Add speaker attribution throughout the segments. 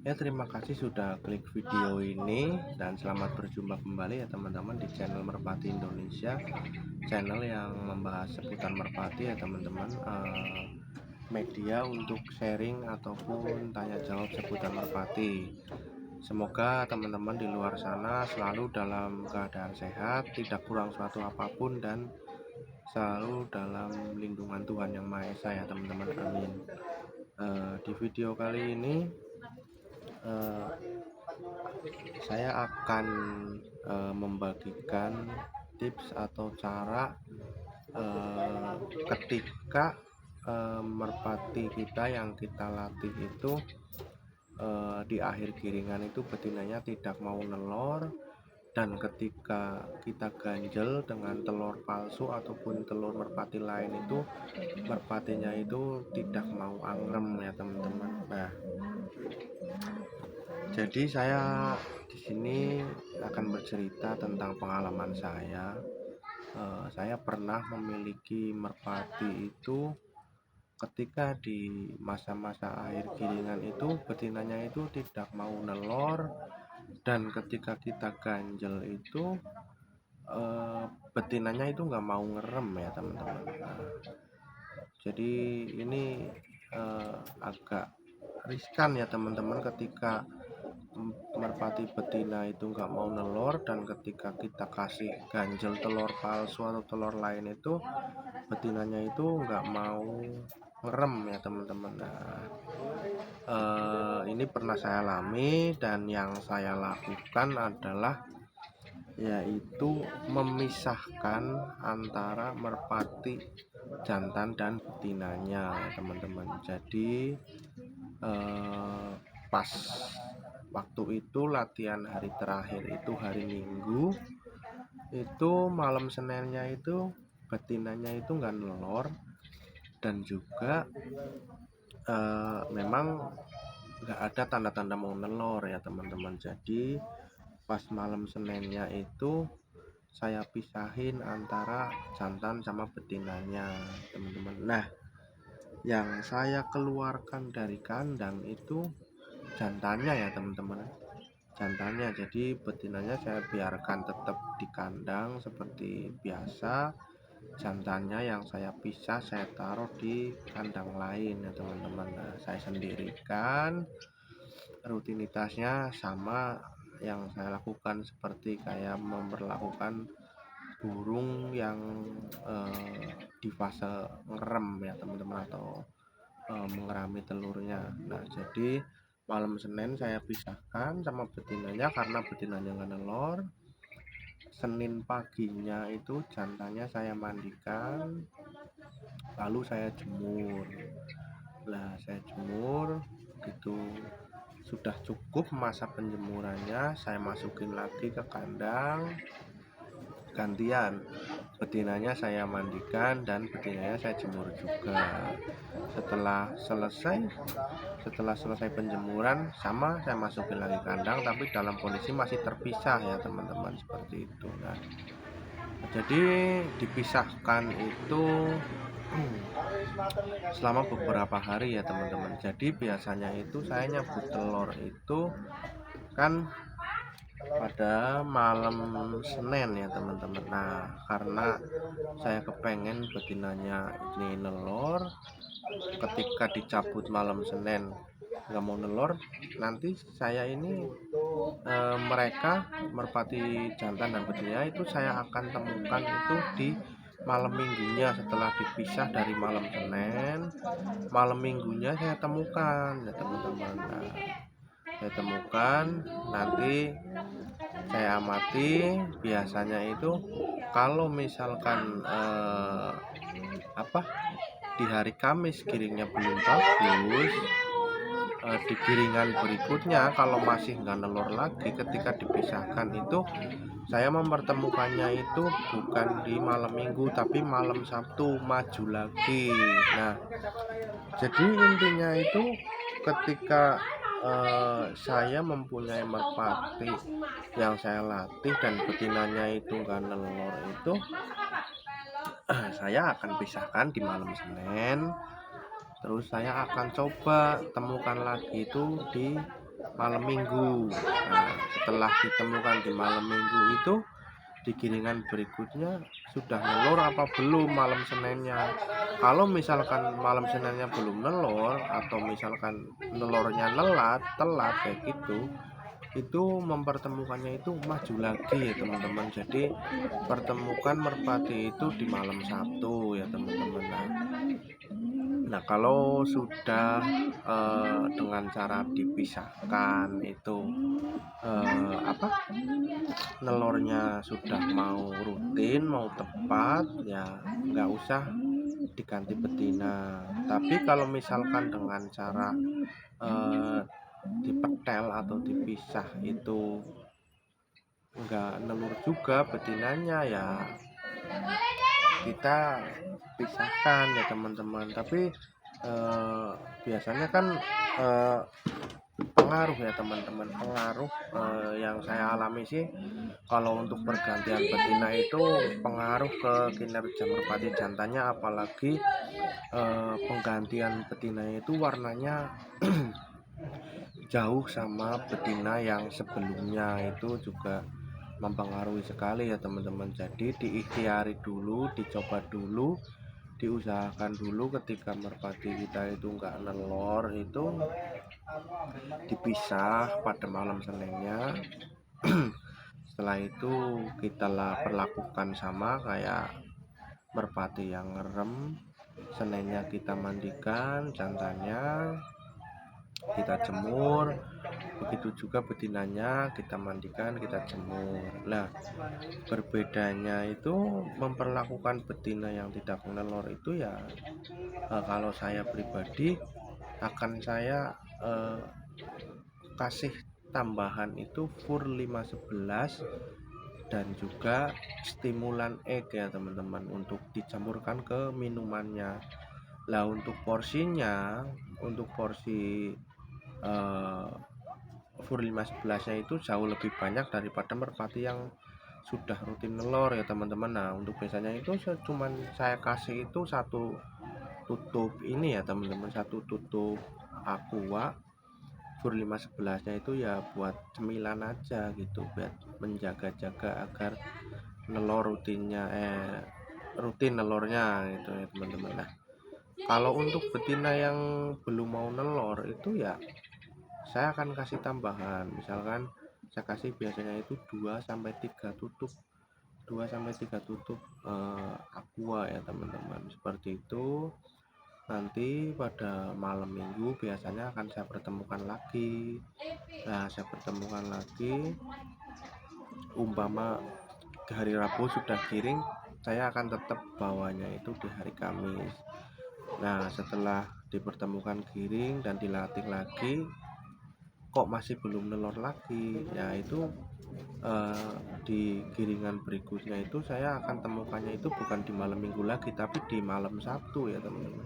Speaker 1: Ya, terima kasih sudah klik video ini dan selamat berjumpa kembali ya teman-teman di channel Merpati Indonesia, channel yang membahas seputar merpati ya teman-teman, media untuk sharing ataupun tanya jawab seputar merpati. Semoga teman-teman di luar sana selalu dalam keadaan sehat, tidak kurang suatu apapun dan selalu dalam lindungan Tuhan Yang Maha Esa ya teman-teman, amin. Di video kali ini eh, saya akan membagikan tips atau cara eh, ketika merpati kita yang kita latih itu di akhir giringan itu betinanya tidak mau nelor, dan ketika kita ganjel dengan telur palsu ataupun telur merpati lain itu merpatinya itu tidak mau angrem ya teman-teman. Nah, jadi saya di sini akan bercerita tentang pengalaman saya. Saya pernah memiliki merpati itu ketika di masa-masa akhir gilingan itu betinanya itu tidak mau nelor, dan ketika kita ganjel itu betinanya itu nggak mau ngerem ya teman-teman. Nah, jadi ini agak riskan ya teman-teman ketika merpati betina itu nggak mau nelor, dan ketika kita kasih ganjel telur palsu atau telur lain itu betinanya itu nggak mau ngerem ya teman-teman. Nah, ini pernah saya alami, dan yang saya lakukan adalah yaitu memisahkan antara merpati jantan dan betinanya ya teman-teman. Jadi pas waktu itu latihan hari terakhir itu hari Minggu, itu malam Seninnya itu betinanya itu nggak nelor, dan juga memang nggak ada tanda-tanda mau nelor ya teman-teman. Jadi pas malam Seninnya itu saya pisahin antara jantan sama betinanya teman-teman. Nah, yang saya keluarkan dari kandang itu jantannya ya teman-teman, jantannya. Jadi betinanya saya biarkan tetap di kandang seperti biasa, jantannya yang saya pisah saya taruh di kandang lain ya teman-teman. Nah, saya sendirikan, rutinitasnya sama yang saya lakukan seperti kayak memperlakukan burung yang di fase ngerem ya teman-teman, atau mengerami telurnya. Nah, jadi malam Senin saya pisahkan sama betinanya karena betinanya nggak nelor. Senin paginya itu jantannya saya mandikan, lalu saya jemur. Nah, saya jemur gitu, sudah cukup masa penjemurannya, saya masukin lagi ke kandang gantian, betinanya saya mandikan dan betinanya saya jemur juga. Setelah selesai penjemuran sama saya masukin lagi kandang, tapi dalam kondisi masih terpisah ya teman-teman, seperti itu. Nah, jadi dipisahkan itu selama beberapa hari ya teman-teman. Jadi biasanya itu saya nyabut telur itu kan pada malam Senin ya teman-teman. Nah, karena saya kepengen betinanya ini nelor, ketika dicabut malam Senin nggak mau nelor, nanti saya ini mereka merpati jantan dan betina itu saya akan temukan itu di malam minggunya. Setelah dipisah dari malam Senin, malam minggunya saya temukan ya teman-teman. Nah, saya temukan, nanti saya amati, biasanya itu kalau misalkan di hari Kamis giringnya belum bagus, di giringan berikutnya kalau masih nggak nelor lagi ketika dipisahkan itu saya mempertemukannya itu bukan di malam Minggu tapi malam Sabtu maju lagi. Nah, jadi intinya itu ketika saya mempunyai merpati yang saya latih dan betinanya itu nggak nelor itu, saya akan pisahkan di malam Senin. Terus saya akan coba temukan lagi itu di malam minggu. Nah, setelah ditemukan di malam minggu itu, di giringan berikutnya sudah nelur apa belum malam Seninnya. Kalau misalkan malam Seninnya belum nelur, atau misalkan nelurnya telat kayak gitu, itu mempertemukannya itu maju lagi ya teman-teman. Jadi pertemukan merpati itu di malam Sabtu ya teman-teman. Nah, kalau sudah dengan cara dipisahkan itu, apa, nelurnya sudah mau rutin, mau tepat, ya nggak usah diganti betina. Tapi kalau misalkan dengan cara eh, dipetel atau dipisah itu nggak nelur juga betinanya, ya kita pisahkan ya teman-teman. Tapi biasanya kan eh, pengaruh ya teman-teman, pengaruh yang saya alami sih, kalau untuk pergantian betina itu pengaruh ke kinerja merpati jantannya. Apalagi penggantian betina itu warnanya jauh sama betina yang sebelumnya, itu juga mempengaruhi sekali ya teman-teman. Jadi diikhtiari dulu, dicoba dulu, diusahakan dulu. Ketika merpati kita itu enggak nelor, itu dipisah pada malam Seninnya. Setelah itu kita perlakukan sama kayak merpati yang ngerem. Seninnya kita mandikan jantannya, kita jemur. Begitu juga betinanya kita mandikan, kita jemur. Nah, berbedanya itu memperlakukan betina yang tidak nelor itu ya, kalau saya pribadi akan saya kasih tambahan itu fur 511 dan juga stimulan egg ya teman-teman, untuk dicampurkan ke minumannya. Lah, untuk porsinya, untuk porsi fur 511 nya itu jauh lebih banyak daripada merpati yang sudah rutin nelor ya teman-teman. Nah, untuk biasanya itu cuman saya kasih itu satu tutup ini ya teman-teman, satu tutup aqua fur 511 nya itu ya buat cemilan aja gitu, buat menjaga-jaga agar nelor rutin nelornya gitu ya teman-teman. Nah, kalau untuk betina yang belum mau nelor itu ya saya akan kasih tambahan. Misalkan saya kasih biasanya itu 2 sampai 3 tutup, 2 sampai 3 tutup aqua ya teman-teman, seperti itu. Nanti pada malam minggu biasanya akan saya pertemukan lagi. Nah, saya pertemukan lagi, umpama hari Rabu sudah giring, saya akan tetap bawanya itu di hari Kamis. Nah, setelah dipertemukan giring dan dilatih lagi, kok masih belum nelor lagi, ya itu di giringan berikutnya itu saya akan temukannya itu bukan di malam minggu lagi, tapi di malam Sabtu ya teman-teman.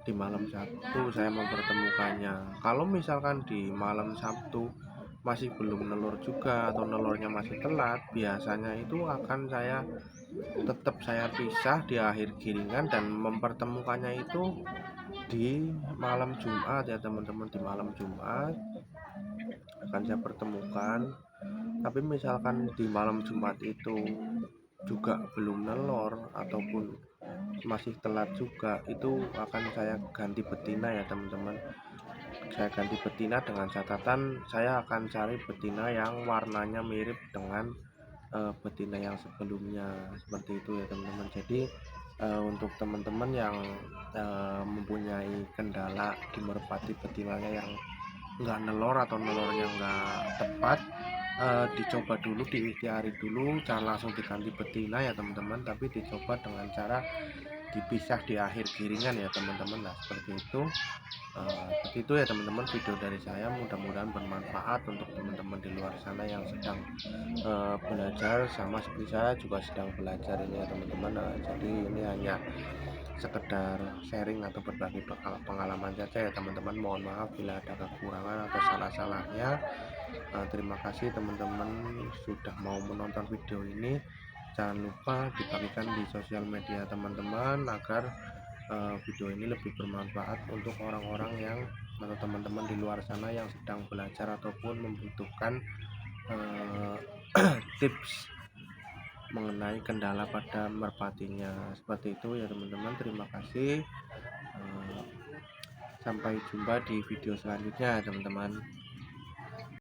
Speaker 1: Di malam Sabtu saya mempertemukannya. Kalau misalkan di malam Sabtu masih belum nelur juga, atau nelurnya masih telat, biasanya itu akan saya pisah di akhir giringan dan mempertemukannya itu di malam Jumat ya teman-teman. Di malam Jumat akan saya pertemukan. Tapi misalkan di malam Jumat itu juga belum nelor ataupun masih telat juga, itu akan saya ganti betina ya teman-teman. Saya ganti betina dengan catatan saya akan cari betina yang warnanya mirip dengan betina yang sebelumnya, seperti itu ya teman-teman. Jadi untuk teman-teman yang mempunyai kendala di merpati betinanya yang nggak nelor atau nelornya nggak tepat, dicoba dulu, diikhtiari dulu, jangan langsung diganti betina ya teman-teman, tapi dicoba dengan cara dipisah di akhir giringan ya teman-teman. Nah, seperti itu. Seperti itu ya teman-teman, video dari saya mudah-mudahan bermanfaat untuk teman-teman di luar sana yang sedang belajar, sama seperti saya juga sedang belajar ini ya teman-teman. Nah, jadi ini hanya sekedar sharing atau berbagi pengalaman saja ya teman-teman. Mohon maaf bila ada kekurangan atau salah-salahnya. Terima kasih teman-teman sudah mau menonton video ini. Jangan lupa dibagikan di sosial media teman-teman agar video ini lebih bermanfaat untuk orang-orang yang atau teman-teman di luar sana yang sedang belajar ataupun membutuhkan eh, tips mengenai kendala pada merpatinya. Seperti itu ya teman-teman, terima kasih. Eh, Sampai jumpa di video selanjutnya teman-teman.